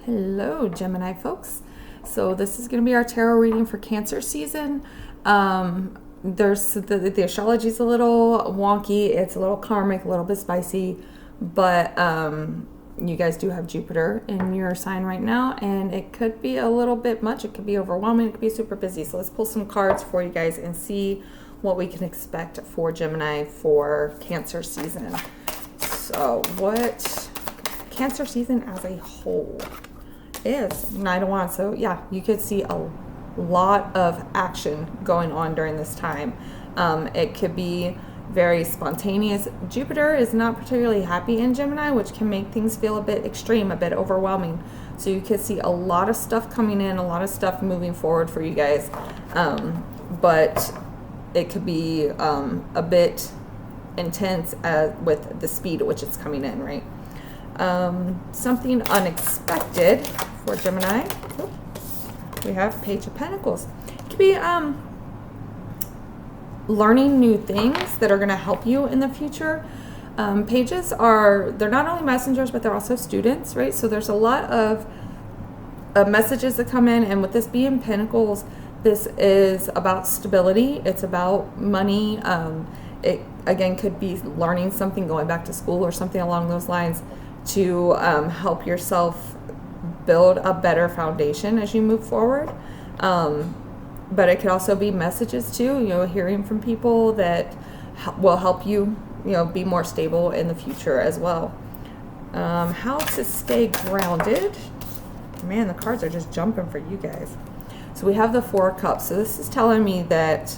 Hello, Gemini folks. So this is going to be our tarot reading for Cancer season. There's the astrology is a little wonky. It's a little karmic, a little bit spicy, but you guys do have Jupiter in your sign right now, and it could be a little bit much. It could be overwhelming. It could be super busy. So let's pull some cards for you guys and see what we can expect for Gemini for Cancer season. So what Cancer season as a whole is Knight of Wands. So yeah, you could see a lot of action going on during this time. It could be very spontaneous. Jupiter is not particularly happy in Gemini, which can make things feel a bit extreme, a bit overwhelming. So you could see a lot of stuff coming in, a lot of stuff moving forward for you guys. But it could be a bit intense with the speed at which it's coming in, right? Something unexpected for Gemini. We have Page of Pentacles. It could be learning new things that are going to help you in the future. Pages they're not only messengers, but they're also students, right? So there's a lot of messages that come in, and with this being Pentacles, this is about stability. It's about money. It again could be learning something, going back to school or something along those lines to help yourself build a better foundation as you move forward. But it could also be messages too, hearing from people that will help you, be more stable in the future as well. How to stay grounded. Man, the cards are just jumping for you guys. So we have the Four of Cups. So this is telling me that,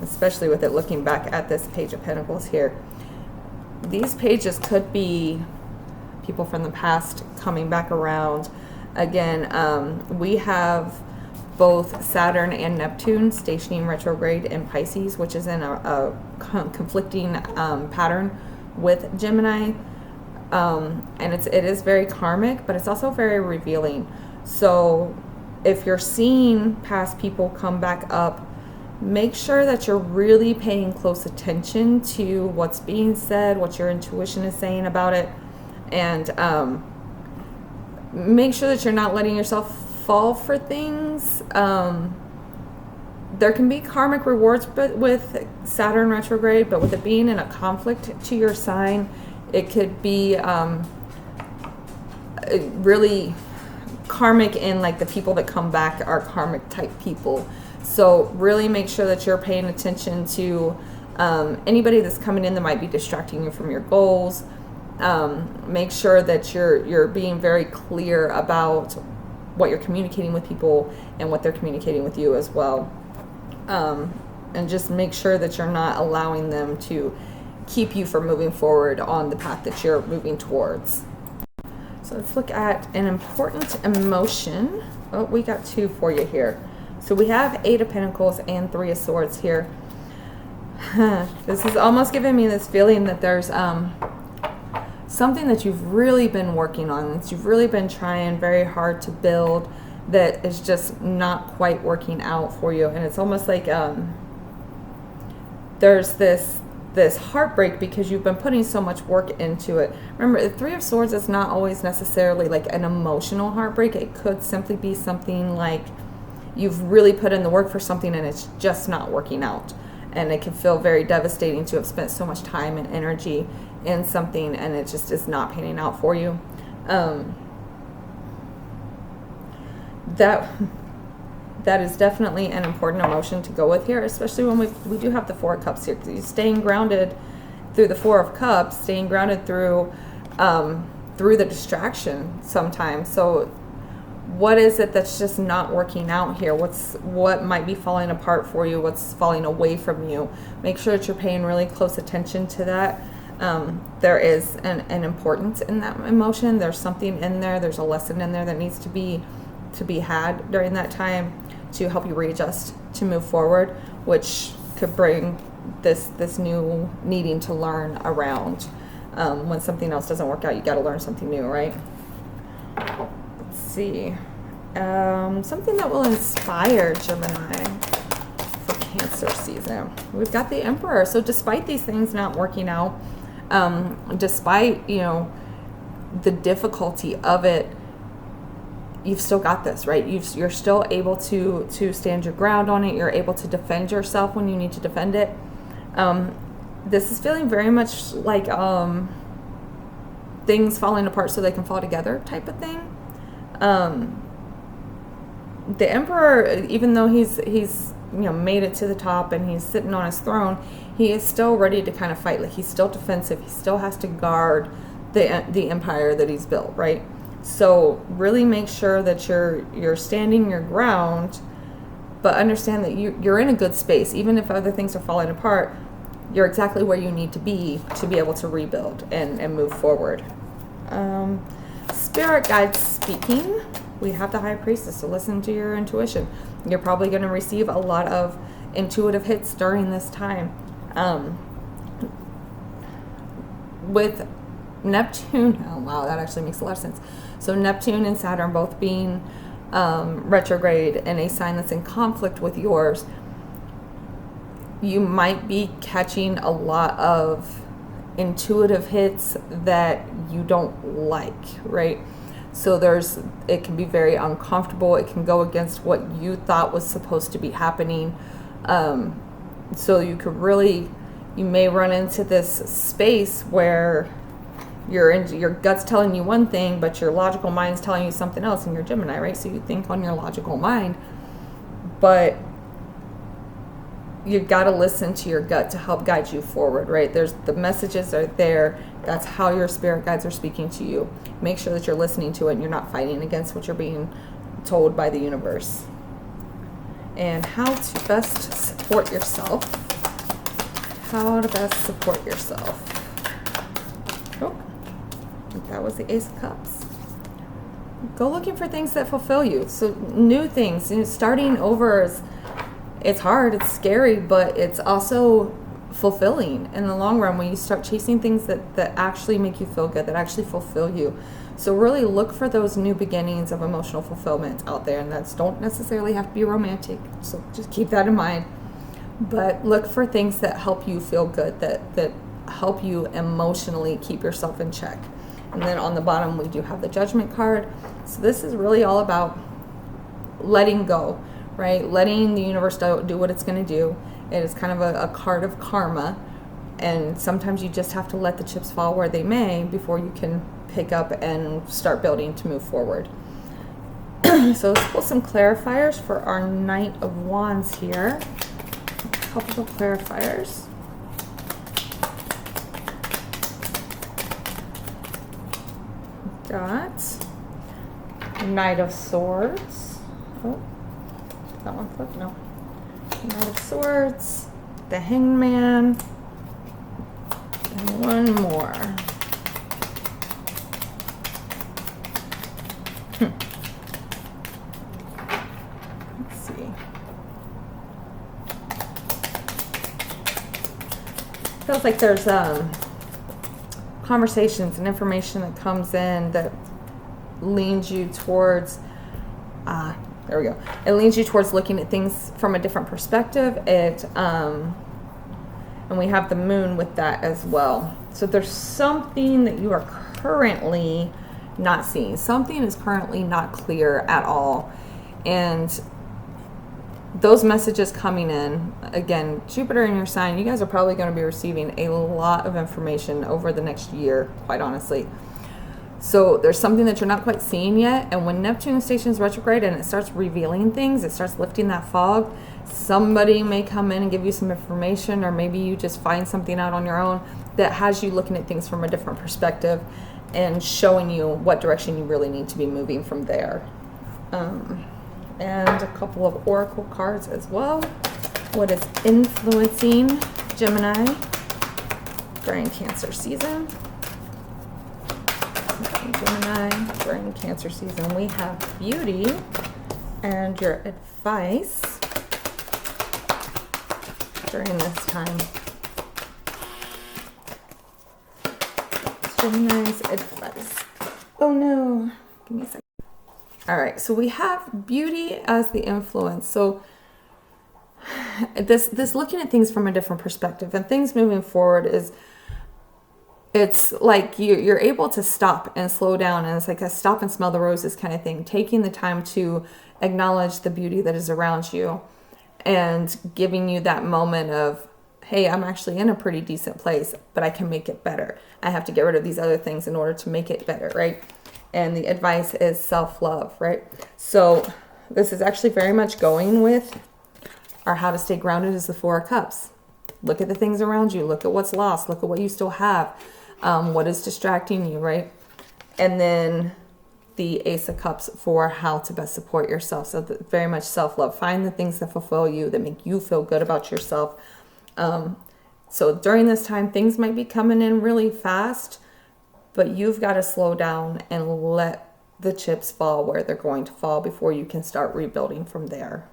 especially with it looking back at this Page of Pentacles here, these pages could be people from the past coming back around. Again, we have both Saturn and Neptune stationing retrograde in Pisces, which is in a conflicting pattern with Gemini. And it is very karmic, but it's also very revealing. So if you're seeing past people come back up, make sure that you're really paying close attention to what's being said, what your intuition is saying about it, and make sure that you're not letting yourself fall for things. There can be karmic rewards with Saturn retrograde, but with it being in a conflict to your sign, it could be really karmic in like the people that come back are karmic type people. So really make sure that you're paying attention to anybody that's coming in that might be distracting you from your goals. Make sure that you're being very clear about what you're communicating with people and what they're communicating with you as well. And just make sure that you're not allowing them to keep you from moving forward on the path that you're moving towards. So let's look at an important emotion. Oh, we got two for you here. So we have Eight of Pentacles and Three of Swords here. This is almost giving me this feeling that there's something that you've really been working on, that you've really been trying very hard to build, that is just not quite working out for you. And it's almost like there's this heartbreak because you've been putting so much work into it. Remember, the Three of Swords is not always necessarily like an emotional heartbreak. It could simply be something like you've really put in the work for something and it's just not working out. And it can feel very devastating to have spent so much time and energy in something and it just is not panning out for you. That is definitely an important emotion to go with here, especially when we do have the Four of Cups here. You're staying grounded through the Four of Cups, staying grounded through the distraction sometimes. So what is it that's just not working out here? What might be falling apart for you? What's falling away from you? Make sure that you're paying really close attention to that. There is an importance in that emotion. There's something in there. There's a lesson in there that needs to be had during that time to help you readjust to move forward, which could bring this new needing to learn around. When something else doesn't work out, you got to learn something new, right? Let's see. Something that will inspire Gemini for Cancer season. We've got the Emperor. So despite these things not working out, despite, the difficulty of it, you've still got this, right? You're still able to stand your ground on it. You're able to defend yourself when you need to defend it. This is feeling very much like things falling apart so they can fall together type of thing. The Emperor, even though he's made it to the top and he's sitting on his throne, he is still ready to kind of fight. Like, he's still defensive. He still has to guard the empire that he's built, right? So really make sure that you're standing your ground, but understand that you're in a good space. Even if other things are falling apart, you're exactly where you need to be able to rebuild and move forward. Spirit guides speaking. We have the High Priestess, so listen to your intuition. You're probably going to receive a lot of intuitive hits during this time. With Neptune, oh wow, that actually makes a lot of sense. So Neptune and Saturn both being retrograde in a sign that's in conflict with yours, you might be catching a lot of intuitive hits that you don't like, right? So it can be very uncomfortable. It can go against what you thought was supposed to be happening. So you may run into this space where your gut's telling you one thing, but your logical mind's telling you something else, and you're Gemini, right? So you think on your logical mind, but you've got to listen to your gut to help guide you forward, right? The messages are there. That's how your spirit guides are speaking to you. Make sure that you're listening to it and you're not fighting against what you're being told by the universe. And how to best support yourself. How to best support yourself. Oh, I think that was the Ace of Cups. Go looking for things that fulfill you. So new things. Starting over it's hard, it's scary, but it's also fulfilling in the long run when you start chasing things that actually make you feel good, that actually fulfill you. So really look for those new beginnings of emotional fulfillment out there, and that's don't necessarily have to be romantic, so just keep that in mind. But look for things that help you feel good, that help you emotionally keep yourself in check. And then on the bottom we do have the Judgment card. So this is really all about letting go, right? Letting the universe do what it's going to do. It is kind of a card of karma, and sometimes you just have to let the chips fall where they may before you can pick up and start building to move forward. So let's pull some clarifiers for our Knight of Wands here. A couple of clarifiers. Got Knight of Swords. Oh, that one flipped? No. Knight of Swords, the Hangman, and one more. Let's see. Feels like there's conversations and information that comes in that leans you towards there we go. It leans you towards looking at things from a different perspective. And we have the Moon with that as well. So there's something that you are currently not seeing. Something is currently not clear at all. And those messages coming in, again, Jupiter in your sign, you guys are probably going to be receiving a lot of information over the next year, quite honestly. So there's something that you're not quite seeing yet, and when Neptune stations retrograde and it starts revealing things, it starts lifting that fog, somebody may come in and give you some information, or maybe you just find something out on your own that has you looking at things from a different perspective and showing you what direction you really need to be moving from there. And a couple of oracle cards as well. What is influencing Gemini during Cancer season? Gemini during Cancer season, we have beauty and your advice during this time. Gemini's advice. Oh no, give me a second. All right, so we have beauty as the influence. So this looking at things from a different perspective and things moving forward is it's like you're able to stop and slow down, and it's like a stop and smell the roses kind of thing, taking the time to acknowledge the beauty that is around you and giving you that moment of, hey, I'm actually in a pretty decent place, but I can make it better. I have to get rid of these other things in order to make it better, right? And the advice is self-love, right? So this is actually very much going with our how to stay grounded is the Four of Cups. Look at the things around you. Look at what's lost. Look at what you still have. What is distracting you, right? And then the Ace of Cups for how to best support yourself. So very much self-love. Find the things that fulfill you, that make you feel good about yourself. So during this time, things might be coming in really fast, but you've got to slow down and let the chips fall where they're going to fall before you can start rebuilding from there.